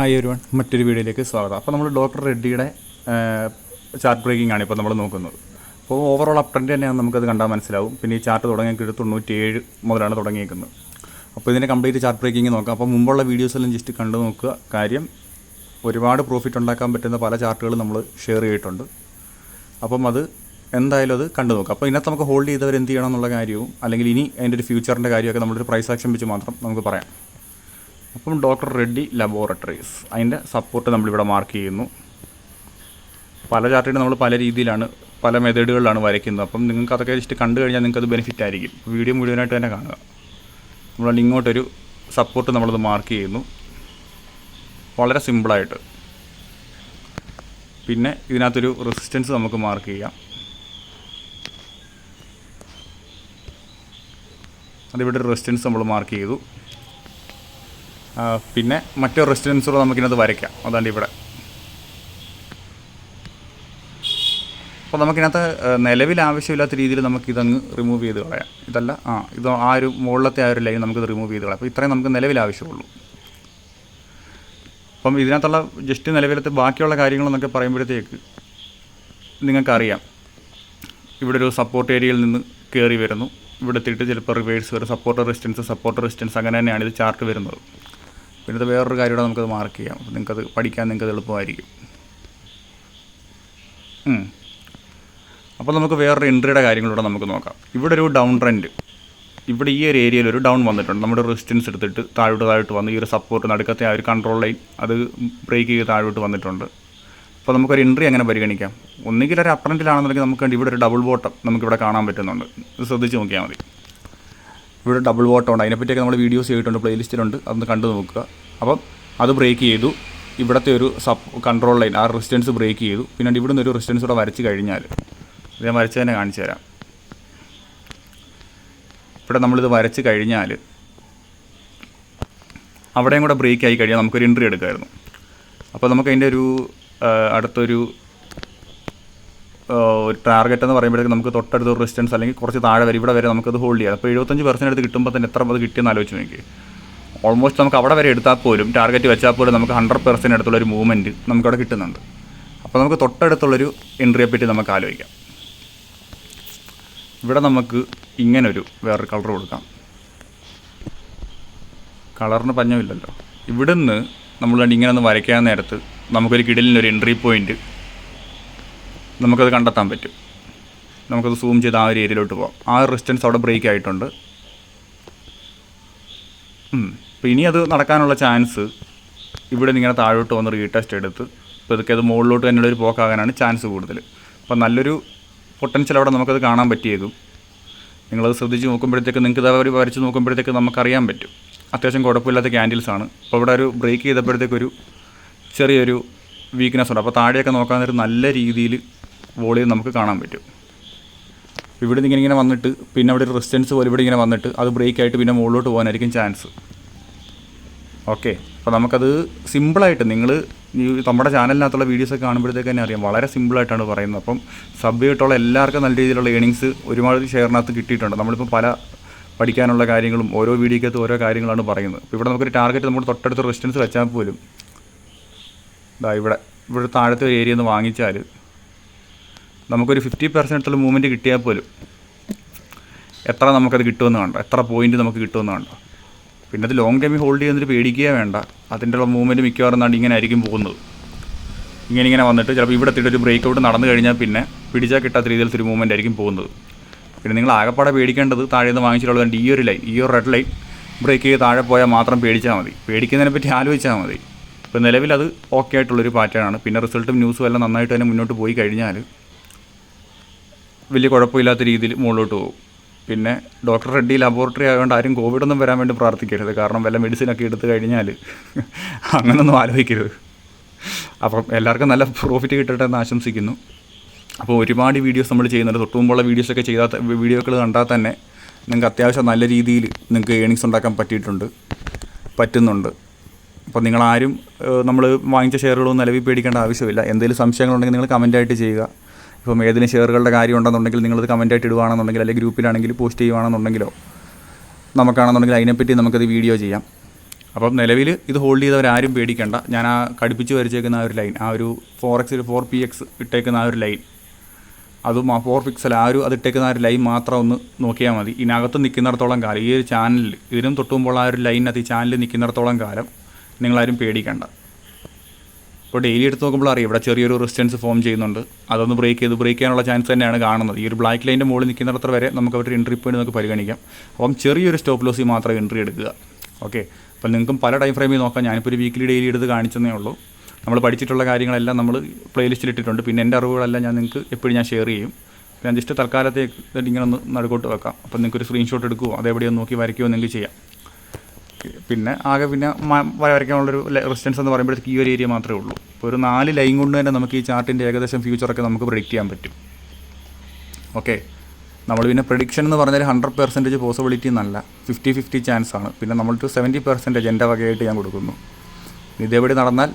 Hi everyone, മറ്റൊരു വീഡിയോയിലേക്ക് സ്വാഗതം. അപ്പോൾ നമ്മൾ ഡോക്ടർ റെഡ്ഡിയുടെ ചാർട്ട് ബ്രേക്കിംഗ് ആണ് ഇപ്പോൾ നമ്മൾ നോക്കുന്നത്. അപ്പോൾ ഓവറോൾ അപ് ട്രെൻഡ് തന്നെയാണ്, നമുക്കത് കണ്ടാൽ മനസ്സിലാവും. പിന്നെ ഈ ചാർട്ട് തുടങ്ങിയിട്ട് 97 മുതലാണ് തുടങ്ങിയിരിക്കുന്നത്. അപ്പോൾ ഇതിൻ്റെ കംപ്ലീറ്റ് ചാർട്ട് ബ്രേക്കിംഗ് നോക്കാം. അപ്പോൾ മുമ്പുള്ള വീഡിയോസെല്ലാം ജസ്റ്റ് കണ്ടു നോക്കുക. കാര്യം ഒരുപാട് പ്രോഫിറ്റ് ഉണ്ടാക്കാൻ പറ്റുന്ന പല ചാർട്ടുകളും നമ്മൾ ഷെയർ ചെയ്തിട്ടുണ്ട്. അപ്പം അത് എന്തായാലും അത് കണ്ടു നോക്കുക. അപ്പോൾ ഇതിനകത്ത് നമുക്ക് ഹോൾഡ് ചെയ്തവർ എന്ത് ചെയ്യണം എന്നുള്ള കാര്യവും, അല്ലെങ്കിൽ ഇനി അതിൻ്റെ ഒരു ഫ്യൂച്ചറിൻ്റെ കാര്യമൊക്കെ നമ്മളൊരു പ്രൈസ് ആക്ഷൻ വെച്ച് മാത്രം നമുക്ക് പറയാം. അപ്പം ഡോക്ടർ റെഡ്ഡി ലബോറട്ടറീസ്, അതിൻ്റെ സപ്പോർട്ട് നമ്മളിവിടെ മാർക്ക് ചെയ്യുന്നു. പല ചാർട്ടിനും നമ്മൾ പല രീതിയിലാണ്, പല മെത്തേഡുകളിലാണ് വരയ്ക്കുന്നത്. അപ്പം നിങ്ങൾക്ക് അതൊക്കെ ജസ്റ്റ് കണ്ടു കഴിഞ്ഞാൽ നിങ്ങൾക്കത് ബെനിഫിറ്റ് ആയിരിക്കും. വീഡിയോ മുഴുവനായിട്ട് തന്നെ കാണുക. നമ്മൾ ഇങ്ങോട്ടൊരു സപ്പോർട്ട് നമ്മളത് മാർക്ക് ചെയ്യുന്നു, വളരെ സിമ്പിളായിട്ട്. പിന്നെ ഇതിനകത്തൊരു റെസിസ്റ്റൻസ് നമുക്ക് മാർക്ക് ചെയ്യാം. അതിവിടെ ഒരു റെസിസ്റ്റൻസ് നമ്മൾ മാർക്ക് ചെയ്തു. പിന്നെ മറ്റൊരു റെസിസ്റ്റൻസൂടെ നമുക്കിനത് വരയ്ക്കാം. അതാണ്ട് ഇവിടെ. അപ്പോൾ നമുക്കിനകത്ത് നിലവിൽ ആവശ്യമില്ലാത്ത രീതിയിൽ നമുക്കിതങ്ങ് റിമൂവ് ചെയ്ത് കളയാം. ഇതല്ല, ഇത് ആ ഒരു മുകളിലത്തെ ആ ഒരു ലൈൻ നമുക്കിത് റിമൂവ് ചെയ്ത് കളയാം. അപ്പോൾ ഇത്രയും നമുക്ക് നിലവിൽ ആവശ്യമുള്ളൂ. അപ്പം ഇതിനകത്തുള്ള ജസ്റ്റ് നിലവിലത്തെ ബാക്കിയുള്ള കാര്യങ്ങളെന്നൊക്കെ പറയുമ്പോഴത്തേക്ക് നിങ്ങൾക്കറിയാം, ഇവിടെ ഒരു സപ്പോർട്ട് ഏരിയയിൽ നിന്ന് കയറി വരുന്നു, ഇവിടെ എത്തിയിട്ട് ചിലപ്പോൾ റിവേഴ്സ് വരും, സപ്പോർട്ട് റെസിസ്റ്റൻസ് അങ്ങനെ തന്നെയാണ് ഇത് ചാർട്ട് വരുന്നത്. പിന്നെ ഇത് വേറൊരു കാര്യം കൂടെ നമുക്കത് മാർക്ക് ചെയ്യാം. അപ്പോൾ നിങ്ങൾക്കത് പഠിക്കാൻ നിങ്ങൾക്കത് എളുപ്പമായിരിക്കും. അപ്പോൾ നമുക്ക് വേറൊരു എൻട്രിയുടെ കാര്യങ്ങളൂടെ നമുക്ക് നോക്കാം. ഇവിടെ ഒരു ഡൗൺ ട്രെൻഡ്, ഇവിടെ ഈ ഒരു ഏരിയയിൽ ഒരു ഡൗൺ വന്നിട്ടുണ്ട്. നമ്മുടെ റെസിസ്റ്റൻസ് എടുത്തിട്ട് താഴോട്ട് വന്ന് ഈ ഒരു സപ്പോർട്ട് നടുക്കത്തെ ആ ഒരു കൺട്രോൾ ലൈൻ അത് ബ്രേക്ക് ചെയ്ത് താഴോട്ട് വന്നിട്ടുണ്ട്. അപ്പോൾ നമുക്കൊരു എൻട്രി അങ്ങനെ പരിഗണിക്കാം. ഒന്നുകിൽ ഒരു അപ് ട്രെൻഡിലാണെന്നുണ്ടെങ്കിൽ നമുക്ക് ഇവിടെ ഒരു ഡബിൾ ബോട്ടം നമുക്കിവിടെ കാണാൻ പറ്റുന്നുണ്ട്. ഇത് ശ്രദ്ധിച്ച് നോക്കിയാൽ മതി. ഇവിടെ ഡബിൾ ബോട്ടം ഉണ്ട്, അതിനെപ്പറ്റിയൊക്കെ നമ്മൾ വീഡിയോസ് ചെയ്തിട്ടുണ്ട്, പ്ലേലിസ്റ്റിലുണ്ട്, അതൊന്ന് കണ്ടു നോക്കുക. അപ്പം അത് ബ്രേക്ക് ചെയ്തു. ഇവിടുത്തെ ഒരു കൺട്രോൾ ലൈൻ, ആ റെസിസ്റ്റൻസ് ബ്രേക്ക് ചെയ്തു. പിന്നെ ഇവിടെ നിന്ന് ഒരു റെസിസ്റ്റൻസ് കൂടെ വരച്ച് കഴിഞ്ഞാൽ, ഞാൻ വരച്ച് തന്നെ കാണിച്ചു തരാം. ഇവിടെ നമ്മളിത് വരച്ച് കഴിഞ്ഞാൽ അവിടെയും കൂടെ ബ്രേക്ക് ആയി കഴിഞ്ഞാൽ നമുക്കൊരു എൻട്രി എടുക്കാമായിരുന്നു. അപ്പോൾ നമുക്കതിൻ്റെ ഒരു അടുത്തൊരു ടാർഗറ്റ് എന്ന് പറയുമ്പോഴേക്കും നമുക്ക് തൊട്ടടുത്ത റെസിസ്റ്റൻസ് അല്ലെങ്കിൽ കുറച്ച് താഴെ വരെ ഇവിടെ വരെ നമുക്കത് ഹോൾഡ് ചെയ്യാം. അപ്പോൾ 75% അടുത്ത് കിട്ടുമ്പോൾ തന്നെ എത്ര അത് കിട്ടിയെന്ന് ആലോചിച്ച് നോക്കി. ഓൾമോസ്റ്റ് നമുക്ക് അവിടെ വരെ എടുത്താൽ പോലും, ടാർഗറ്റ് വെച്ചാൽ പോലും നമുക്ക് 100% അടുത്തുള്ളൊരു മൂവ്മെൻറ്റ് നമുക്കവിടെ കിട്ടുന്നുണ്ട്. അപ്പോൾ നമുക്ക് തൊട്ടടുത്തുള്ളൊരു എൻട്രിയെ പറ്റി നമുക്ക് ആലോചിക്കാം. ഇവിടെ നമുക്ക് ഇങ്ങനൊരു വേറൊരു കളർ കൊടുക്കാം. കളറിന് പഞ്ഞമില്ലല്ലോ. ഇവിടുന്ന് നമ്മൾ ഇങ്ങനെ ഒന്ന് വരയ്ക്കാൻ നേരത്ത് നമുക്കൊരു കിടലിനൊരു എൻട്രി പോയിൻറ്റ് നമുക്കത് കണ്ടെത്താൻ പറ്റും. നമുക്കത് സൂം ചെയ്ത് ആ ഒരു ഏരിയയിലോട്ട് പോകാം. ആ റെസിസ്റ്റൻസ് അവിടെ ബ്രേക്ക് ആയിട്ടുണ്ട്. അപ്പോൾ ഇനി അത് നടക്കാനുള്ള ചാൻസ് ഇവിടെ നിന്ന് ഇങ്ങനെ താഴോട്ട് വന്ന് റീടെസ്റ്റ് എടുത്ത് ഇപ്പോൾ ഇതൊക്കെ അത് മുകളിലോട്ട് തന്നെയുള്ളൊരു പോക്കാകാനാണ് ചാൻസ് കൂടുതൽ. അപ്പോൾ നല്ലൊരു പൊട്ടൻഷ്യൽ അവിടെ നമുക്കത് കാണാൻ പറ്റിയേക്കും. നിങ്ങളത് ശ്രദ്ധിച്ച് നോക്കുമ്പോഴത്തേക്ക് നിങ്ങൾക്ക് ഇതവർ വരച്ച് നോക്കുമ്പോഴത്തേക്ക് നമുക്കറിയാൻ പറ്റും. അത്യാവശ്യം കുഴപ്പമില്ലാത്ത ക്യാൻഡിൽസാണ്. അപ്പോൾ ഇവിടെ ഒരു ബ്രേക്ക് ചെയ്തപ്പോഴത്തേക്കൊരു ചെറിയൊരു വീക്ക്നെസ് ഉണ്ട്. അപ്പോൾ താഴെയൊക്കെ നോക്കാൻ നേരം നല്ല രീതിയിൽ വോളിയം നമുക്ക് കാണാൻ പറ്റും. ഇവിടെ നിന്ന് ഇങ്ങനെ വന്നിട്ട് പിന്നെ അവിടെ ഒരു റെസിസ്റ്റൻസ് പോലെ ഇവിടെ ഇങ്ങനെ വന്നിട്ട് അത് ബ്രേക്ക് ആയിട്ട് പിന്നെ മുകളിലോട്ട് പോകാനായിരിക്കും ചാൻസ്. ഓക്കെ, അപ്പോൾ നമുക്കത് സിമ്പിളായിട്ട് നിങ്ങൾ ഈ നമ്മുടെ ചാനലിനകത്തുള്ള വീഡിയോസൊക്കെ കാണുമ്പോഴത്തേക്ക് തന്നെ അറിയാം, വളരെ സിമ്പിളായിട്ടാണ് പറയുന്നത്. അപ്പം സബ് ചെയ്തിട്ടുള്ള എല്ലാവർക്കും നല്ല രീതിയിലുള്ള ഏണിങ്സ് ഒരുപാട് ഷെയറിനകത്ത് കിട്ടിയിട്ടുണ്ട്. നമ്മളിപ്പോൾ പല പഠിക്കാനുള്ള കാര്യങ്ങളും ഓരോ വീഡിയോക്കകത്ത് ഓരോ കാര്യങ്ങളാണ് പറയുന്നത്. അപ്പോൾ ഇവിടെ നമുക്കൊരു ടാർഗറ്റ് നമ്മൾ തൊട്ടടുത്ത് റെസിസ്റ്റൻസ് വെച്ചാൽ പോലും ഇവിടെ താഴത്തെ ഒരു ഏരിയ ഒന്ന് വാങ്ങിച്ചാൽ നമുക്കൊരു 50% മൂവ്മെൻറ്റ് കിട്ടിയാൽ പോലും എത്ര നമുക്കത് കിട്ടുമെന്ന് കണ്ടോ, എത്ര പോയിൻറ്റ് നമുക്ക് കിട്ടുമെന്ന് കണ്ടോ. പിന്നെ അത് ലോങ് ടൈമിൽ ഹോൾഡ് ചെയ്യുന്നതിൽ പേടിക്കുക വേണ്ട. അതിൻ്റെ ഉള്ള മൂവ്മെൻറ്റ് മിക്കവാറും നാണ്ട് ഇങ്ങനെ ആയിരിക്കും പോകുന്നത്. ഇങ്ങനെ വന്നിട്ട് ചിലപ്പോൾ ഇവിടെ എത്തിയിട്ടൊരു ബ്രേക്ക് ഔട്ട് നടന്നു കഴിഞ്ഞാൽ പിന്നെ പിടിച്ചാൽ കിട്ടാത്ത രീതിയിലത്തെ ഒരു മൂവ്മെൻറ്റ് ആയിരിക്കും പോകുന്നത്. പിന്നെ നിങ്ങൾ ആകെപ്പാടെ പേടിക്കേണ്ടത് താഴെ നിന്ന് വാങ്ങിച്ചിട്ടുള്ളത് ഈ ഒരു ലൈൻ, ഈ ഒരു റെഡ് ലൈൻ ബ്രേക്ക് ചെയ്ത് താഴെ പോയാൽ മാത്രം പേടിച്ചാൽ മതി. പേടിക്കുന്നതിനെ പറ്റി ആലോചിച്ചാൽ മതി. ഇപ്പോൾ നിലവിൽ അത് ഓക്കെ ആയിട്ടുള്ളൊരു പാറ്റേണാണ്. പിന്നെ റിസൾട്ടും ന്യൂസും എല്ലാം നന്നായിട്ട് തന്നെ മുന്നോട്ട് പോയി കഴിഞ്ഞാൽ വലിയ കുഴപ്പമില്ലാത്ത രീതിയിൽ മുകളിലോട്ട് പോകും. പിന്നെ ഡോക്ടർ റെഡ്ഡി ലബോറട്ടറി ആയതുകൊണ്ട് ആരും കോവിഡൊന്നും വരാൻ വേണ്ടി പ്രാർത്ഥിക്കരുത്. കാരണം വല്ല മെഡിസിനൊക്കെ എടുത്തു കഴിഞ്ഞാൽ അങ്ങനൊന്നും ആലോചിക്കരുത്. അപ്പം എല്ലാവർക്കും നല്ല പ്രോഫിറ്റ് കിട്ടട്ടെ എന്ന് ആശംസിക്കുന്നു. അപ്പോൾ ഒരുപാട് വീഡിയോസ് നമ്മൾ ചെയ്യുന്നുണ്ട്. തൊട്ട് മുമ്പുള്ള വീഡിയോസൊക്കെ വീഡിയോകൾ കണ്ടാൽ തന്നെ നിങ്ങൾക്ക് അത്യാവശ്യം നല്ല രീതിയിൽ നിങ്ങൾക്ക് ഏണിങ്സ് ഉണ്ടാക്കാൻ പറ്റുന്നുണ്ട്. അപ്പോൾ നിങ്ങളാരും നമ്മൾ വാങ്ങിച്ച ഷെയറുകളൊന്നും നിലവിൽ പേടിക്കേണ്ട ആവശ്യമില്ല. എന്തെങ്കിലും സംശയങ്ങളുണ്ടെങ്കിൽ നിങ്ങൾ കമൻറ്റായിട്ട് ചെയ്യുക. ഇപ്പം ഏതെങ്കിലും ഷെയറുകളുടെ കാര്യം ഉണ്ടെന്നുണ്ടെങ്കിൽ നിങ്ങളത് കമൻറ്റായിട്ട് ഇടുകയാണെന്നുണ്ടെങ്കിൽ, അല്ലെങ്കിൽ ഗ്രൂപ്പിലാണെങ്കിൽ പോസ്റ്റ് ചെയ്യുകയാണെന്നുണ്ടെങ്കിലോ നമുക്കാണെന്നുണ്ടെങ്കിൽ അതിനെപ്പറ്റി നമുക്കത് വീഡിയോ ചെയ്യാം. അപ്പം നിലവിൽ ഇത് ഹോൾഡ് ചെയ്തവരാരും പേടിക്കേണ്ട. ഞാൻ ആ കടുപ്പിച്ച് വരച്ചേക്കുന്ന ആ ഒരു ലൈൻ, ആ ഒരു 4px ഇട്ടേക്കുന്ന ആ ഒരു ലൈൻ, അതും ആ 4 പിക്സൽ ആ ഒരു അതിട്ടേക്കുന്ന ആ ഒരു ലൈൻ മാത്രം ഒന്ന് നോക്കിയാൽ മതി. ഇതിനകത്ത് നിൽക്കുന്നിടത്തോളം കാലം, ഈ ഒരു ചാനലിൽ ഇതിനും തൊട്ടുമ്പോൾ ആ ഒരു ലൈനകത്ത് ഈ ചാനലിൽ നിൽക്കുന്നിടത്തോളം കാലം നിങ്ങളാരും പേടിക്കേണ്ട. ഇപ്പോൾ ഡെയിലി എടുത്ത് നോക്കുമ്പോൾ അറിയാം ഇവിടെ ചെറിയൊരു റെസിസ്റ്റൻസ് ഫോം ചെയ്യുന്നുണ്ട്. അതൊന്ന് ബ്രേക്ക് ചെയ്യാനുള്ള ചാൻസ് തന്നെയാണ് കാണുന്നത്. ഈ ഒരു ബ്ലാക്ക് ലൈൻ്റെ മുകളിൽ നിൽക്കുന്നിടത്ര വരെ നമുക്ക് അവരുടെ എൻട്രി പോയിന്റ് നമുക്ക് പരിഗണിക്കാം. അപ്പം ചെറിയൊരു സ്റ്റോപ്പ് ലോസിൽ മാത്രം എൻട്രി എടുക്കുക. ഓക്കെ, അപ്പം നിങ്ങൾക്കും പല ടൈം ഫ്രെയിമിൽ നോക്കാം. ഞാനിപ്പോൾ ഒരു വീക്കിലി ഡെയിലി എടുത്ത് കാണിച്ചതേ ഉള്ളൂ. നമ്മൾ പഠിച്ചിട്ടുള്ള കാര്യങ്ങളെല്ലാം നമ്മൾ പ്ലേലിസ്റ്റിൽ ഇട്ടിട്ടുണ്ട്. പിന്നെ എൻ്റെ അറിവുകളെല്ലാം ഞാൻ നിങ്ങൾക്ക് എപ്പോഴും ഞാൻ ഷെയർ ചെയ്യും. ഞാൻ ജസ്റ്റ് തൽക്കാലത്തേക്ക് ഇങ്ങനെ ഒന്ന് നടുക്കോട്ട് വെക്കാം. അപ്പം നിങ്ങൾക്കൊരു സ്ക്രീൻഷോട്ട് എടുക്കുമോ അതെവിടെയോ നോക്കി വരയ്ക്കുമോ നിങ്ങൾക്ക് ചെയ്യാം. പിന്നെ ആകെ പിന്നെ വരയ്ക്കാനുള്ളൊരു റെസിസ്റ്റൻസ് എന്ന് പറയുമ്പോഴത്തേക്ക് ഈ ഒരു ഏരിയ മാത്രമേ ഉള്ളൂ. ഇപ്പോൾ ഒരു 4 ലൈൻ കൊണ്ട് തന്നെ നമുക്ക് ഈ ചാർട്ടിൻ്റെ ഏകദേശം ഫ്യൂച്ചറൊക്കെ നമുക്ക് പ്രെഡിക്റ്റ് ചെയ്യാൻ പറ്റും. ഓക്കെ, നമ്മൾ പിന്നെ പ്രഡിക്ഷൻ എന്ന് പറഞ്ഞാൽ 100% പോസിബിലിറ്റി എന്നല്ല, 50-50 ചാൻസ് ആണ്. പിന്നെ നമ്മളൊരു 70% എൻ്റെ വകയായിട്ട് ഞാൻ കൊടുക്കുന്നു. ഇതേപടി നടന്നാൽ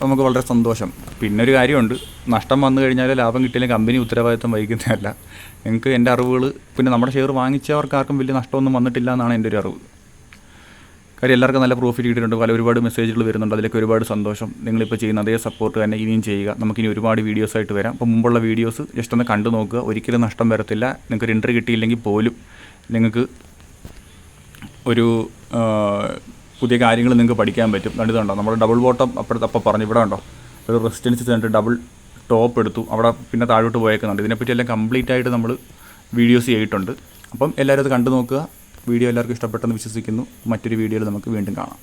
നമുക്ക് വളരെ സന്തോഷം. പിന്നെ ഒരു കാര്യമുണ്ട്, നഷ്ടം വന്നു കഴിഞ്ഞാൽ ലാഭം കിട്ടിയില്ലെങ്കിൽ കമ്പനി ഉത്തരവാദിത്തം വഹിക്കുന്നതല്ല. നിങ്ങൾക്ക് എൻ്റെ അറിവുകൾ, പിന്നെ നമ്മുടെ ഷെയർ വാങ്ങിച്ചവർക്കാർക്കും വലിയ നഷ്ടമൊന്നും വന്നിട്ടില്ല എന്നാണ് എൻ്റെ ഒരു അറിവ്. കാര്യം എല്ലാവർക്കും നല്ല പ്രോഫിറ്റ് കിട്ടിയിട്ടുണ്ട്. ഒരുപാട് മെസ്സേജുകൾ വരുന്നുണ്ട്, അതിലേക്ക് ഒരുപാട് സന്തോഷം. നിങ്ങളിപ്പോൾ ചെയ്യുന്ന അതേ സപ്പോർട്ട് തന്നെ ഇനിയും ചെയ്യുക. നമുക്കിനി ഒരുപാട് വീഡിയോസായിട്ട് വരാം. അപ്പോൾ മുമ്പുള്ള വീഡിയോസ് ജസ്റ്റ് ഒന്ന് കണ്ടു നോക്കുക. ഒരിക്കലും നഷ്ടം വരത്തില്ല. നിങ്ങൾക്ക് ഒരു എൻട്രി കിട്ടിയില്ലെങ്കിൽ പോലും നിങ്ങൾക്ക് ഒരു പുതിയ കാര്യങ്ങൾ നിങ്ങൾക്ക് പഠിക്കാൻ പറ്റും. കണ്ടോ, നമ്മൾ ഡബിൾ ബോട്ടം അപ്പോൾ പറഞ്ഞു ഇവിടെ ഉണ്ടോ ഒരു റെസിസ്റ്റൻസ് തന്നിട്ട് ഡബിൾ ടോപ്പ് എടുത്തു, അവിടെ പിന്നെ താഴോട്ട് പോയേക്കുന്നുണ്ട്. ഇതിനെപ്പറ്റി എല്ലാം കംപ്ലീറ്റ് ആയിട്ട് നമ്മൾ വീഡിയോസ് ചെയ്തിട്ടുണ്ട്. അപ്പം എല്ലാവരും അത് കണ്ടു നോക്കുക. വീഡിയോ എല്ലാവർക്കും ഇഷ്ടപ്പെട്ടെന്ന് വിശ്വസിക്കുന്നു. മറ്റൊരു വീഡിയോയിൽ നമുക്ക് വീണ്ടും കാണാം.